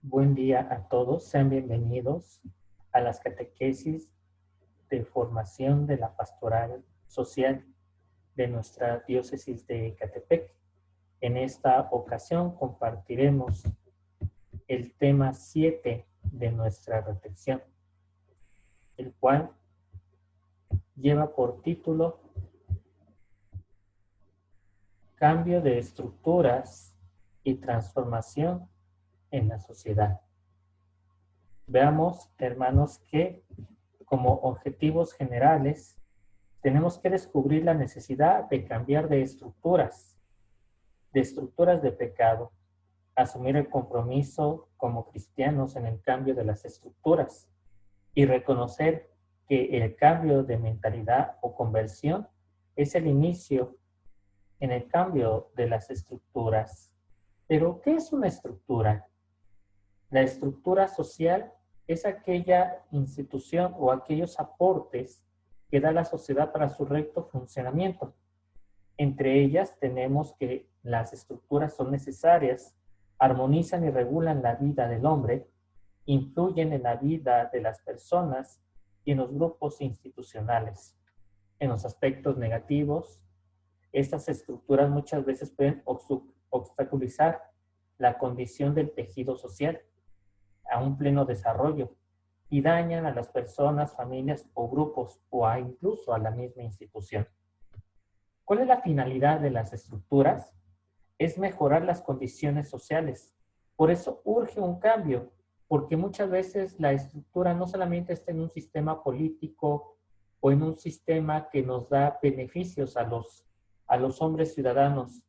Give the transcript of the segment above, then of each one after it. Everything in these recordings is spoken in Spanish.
Buen día a todos, sean bienvenidos a las catequesis de formación de la pastoral social de nuestra diócesis de Ecatepec. En esta ocasión compartiremos el tema 7 de nuestra reflexión, el cual lleva por título Cambio de estructuras y transformación en la sociedad. Veamos, hermanos, que como objetivos generales tenemos que descubrir la necesidad de cambiar de estructuras de pecado, asumir el compromiso como cristianos en el cambio de las estructuras y reconocer que el cambio de mentalidad o conversión es el inicio en el cambio de las estructuras. Pero, ¿qué es una estructura? La estructura social es aquella institución o aquellos aportes que da la sociedad para su recto funcionamiento. Entre ellas tenemos que las estructuras son necesarias, armonizan y regulan la vida del hombre, influyen en la vida de las personas y en los grupos institucionales. En los aspectos negativos, estas estructuras muchas veces pueden obstaculizar la condición del tejido social a un pleno desarrollo y dañan a las personas, familias o grupos o incluso a la misma institución. ¿Cuál es la finalidad de las estructuras? Es mejorar las condiciones sociales. Por eso urge un cambio, porque muchas veces la estructura no solamente está en un sistema político o en un sistema que nos da beneficios a los hombres ciudadanos,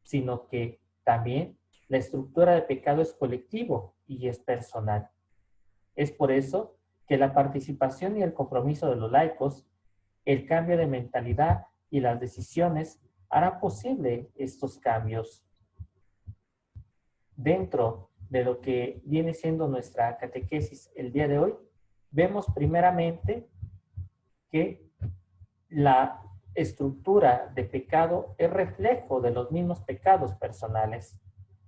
sino que también la estructura de pecado es colectivo y es personal. Es por eso que la participación y el compromiso de los laicos, el cambio de mentalidad y las decisiones harán posible estos cambios. Dentro de lo que viene siendo nuestra catequesis el día de hoy, vemos primeramente que la estructura de pecado es reflejo de los mismos pecados personales.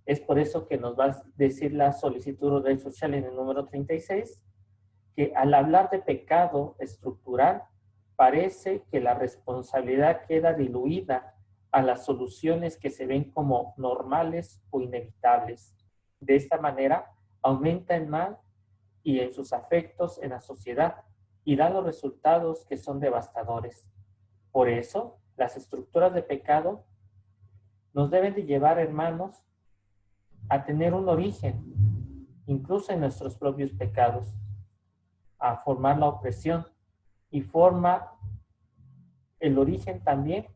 Es por eso que nos va a decir la solicitud de red social en el número 36, que al hablar de pecado estructural, parece que la responsabilidad queda diluida a las soluciones que se ven como normales o inevitables. De esta manera, aumenta el mal y en sus afectos en la sociedad y da los resultados que son devastadores. Por eso, las estructuras de pecado nos deben de llevar, hermanos, a tener un origen, incluso en nuestros propios pecados, a formar la opresión y forma el origen también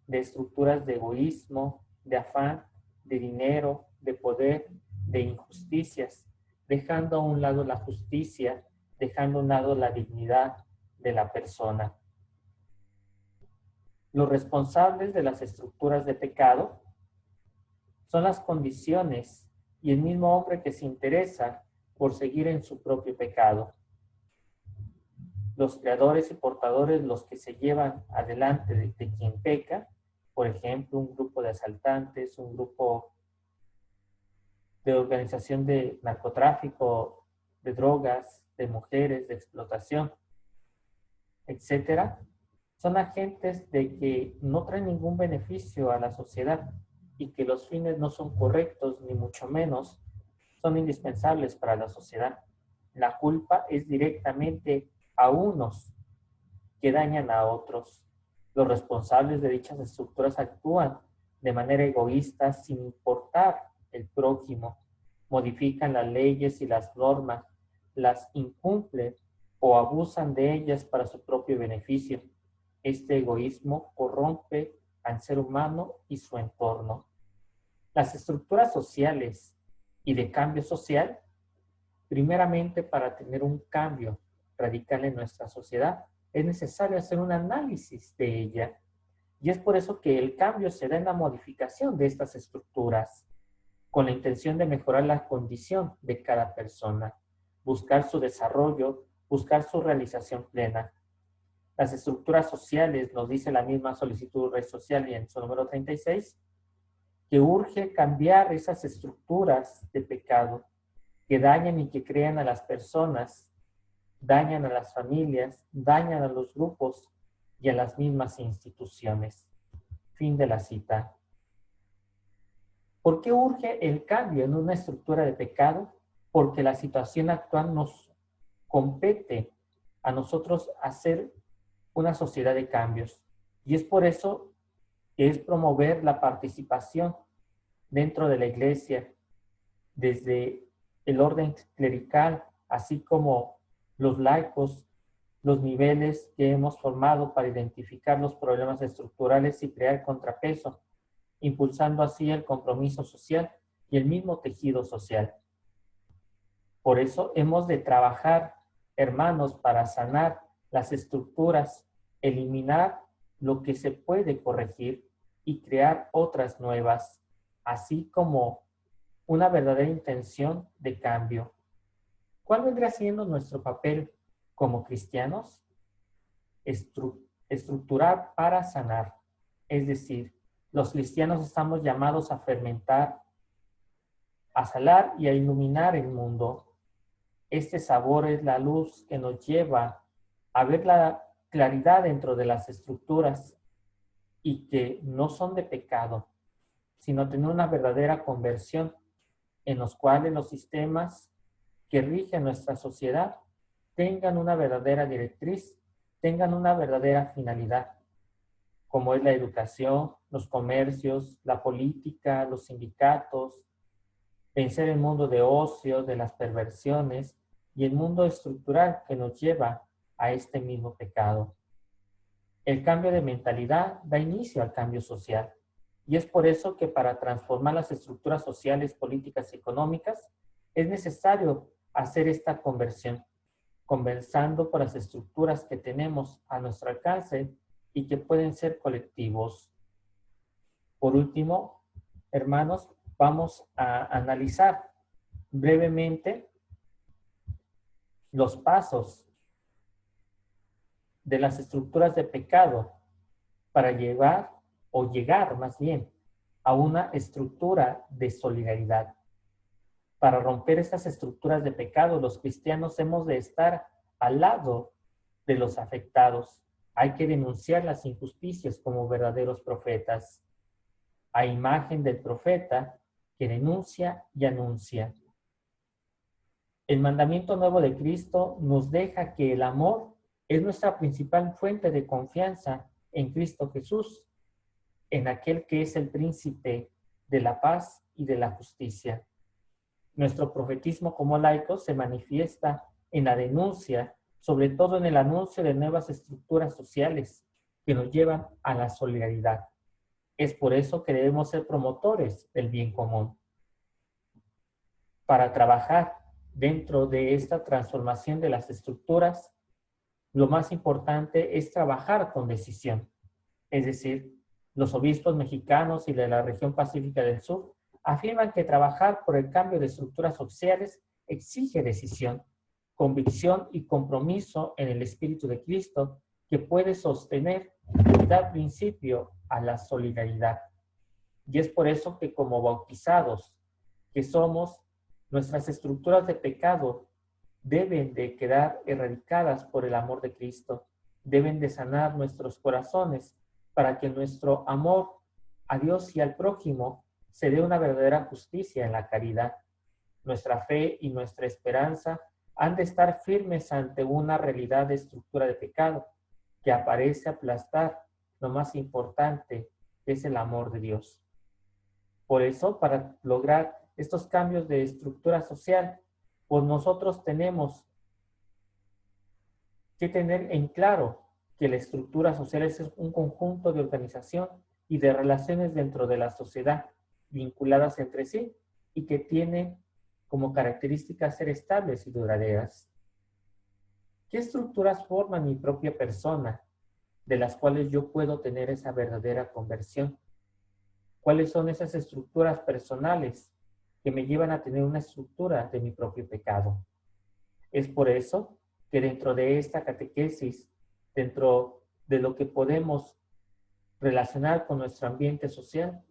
de estructuras de egoísmo, de afán, de dinero, de poder, de injusticias, dejando a un lado la justicia, dejando a un lado la dignidad de la persona. Los responsables de las estructuras de pecado son las condiciones y el mismo hombre que se interesa por seguir en su propio pecado. Los creadores y portadores, los que se llevan adelante de quien peca, por ejemplo, un grupo de asaltantes, un grupo de organización de narcotráfico, de drogas, de mujeres, de explotación, etcétera, son agentes de que no traen ningún beneficio a la sociedad y que los fines no son correctos, ni mucho menos son indispensables para la sociedad. La culpa es directamente a unos que dañan a otros. Los responsables de dichas estructuras actúan de manera egoísta sin importar el prójimo, modifican las leyes y las normas, las incumplen o abusan de ellas para su propio beneficio. Este egoísmo corrompe al ser humano y su entorno. Las estructuras sociales y de cambio social, primeramente para tener un cambio radical en nuestra sociedad, es necesario hacer un análisis de ella. Y es por eso que el cambio se da en la modificación de estas estructuras, con la intención de mejorar la condición de cada persona, buscar su desarrollo, buscar su realización plena. Las estructuras sociales, nos dice la misma solicitud de red social y en su número 36, que urge cambiar esas estructuras de pecado, que dañan y que crean a las personas, dañan a las familias, dañan a los grupos y a las mismas instituciones. Fin de la cita. ¿Por qué urge el cambio en una estructura de pecado? Porque la situación actual nos compete a nosotros hacer una sociedad de cambios. Y es por eso que es promover la participación dentro de la iglesia, desde el orden clerical, así como los laicos, los niveles que hemos formado para identificar los problemas estructurales y crear contrapeso, impulsando así el compromiso social y el mismo tejido social. Por eso hemos de trabajar, hermanos, para sanar las estructuras, eliminar lo que se puede corregir y crear otras nuevas, así como una verdadera intención de cambio. ¿Cuál vendrá siendo nuestro papel como cristianos? Estructurar para sanar. Es decir, los cristianos estamos llamados a fermentar, a salar y a iluminar el mundo. Este sabor es la luz que nos lleva a ver la claridad dentro de las estructuras y que no son de pecado, sino tener una verdadera conversión en los cuales los sistemas que rigen nuestra sociedad tengan una verdadera directriz, tengan una verdadera finalidad, como es la educación, los comercios, la política, los sindicatos, vencer el mundo de ocio, de las perversiones y el mundo estructural que nos lleva a este mismo pecado. El cambio de mentalidad da inicio al cambio social y es por eso que para transformar las estructuras sociales, políticas y económicas es necesario hacer esta conversión, conversando por las estructuras que tenemos a nuestro alcance y que pueden ser colectivos. Por último, hermanos, vamos a analizar brevemente los pasos de las estructuras de pecado para llegar más bien a una estructura de solidaridad. Para romper estas estructuras de pecado, los cristianos hemos de estar al lado de los afectados. Hay que denunciar las injusticias como verdaderos profetas, a imagen del profeta que denuncia y anuncia. El mandamiento nuevo de Cristo nos deja que el amor es nuestra principal fuente de confianza en Cristo Jesús, en aquel que es el príncipe de la paz y de la justicia. Nuestro profetismo como laicos se manifiesta en la denuncia, sobre todo en el anuncio de nuevas estructuras sociales que nos llevan a la solidaridad. Es por eso que debemos ser promotores del bien común. Para trabajar dentro de esta transformación de las estructuras, lo más importante es trabajar con decisión. Es decir, los obispos mexicanos y de la región pacífica del sur afirman que trabajar por el cambio de estructuras sociales exige decisión, convicción y compromiso en el Espíritu de Cristo que puede sostener y dar principio a la solidaridad. Y es por eso que como bautizados que somos, nuestras estructuras de pecado deben de quedar erradicadas por el amor de Cristo, deben de sanar nuestros corazones para que nuestro amor a Dios y al prójimo se dé una verdadera justicia en la caridad. Nuestra fe y nuestra esperanza han de estar firmes ante una realidad de estructura de pecado que aparece aplastar lo más importante, que es el amor de Dios. Por eso, para lograr estos cambios de estructura social, pues nosotros tenemos que tener en claro que la estructura social es un conjunto de organización y de relaciones dentro de la sociedad vinculadas entre sí y que tiene como característica ser estables y duraderas. ¿Qué estructuras forman mi propia persona de las cuales yo puedo tener esa verdadera conversión? ¿Cuáles son esas estructuras personales que me llevan a tener una estructura de mi propio pecado? Es por eso que dentro de esta catequesis, dentro de lo que podemos relacionar con nuestro ambiente social,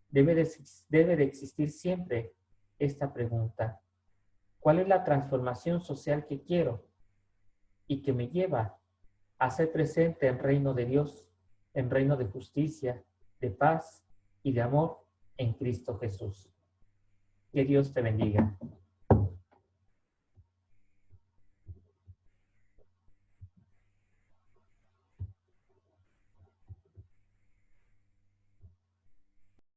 debe de existir siempre esta pregunta. ¿Cuál es la transformación social que quiero y que me lleva a ser presente en reino de Dios, en reino de justicia, de paz y de amor en Cristo Jesús? Que Dios te bendiga.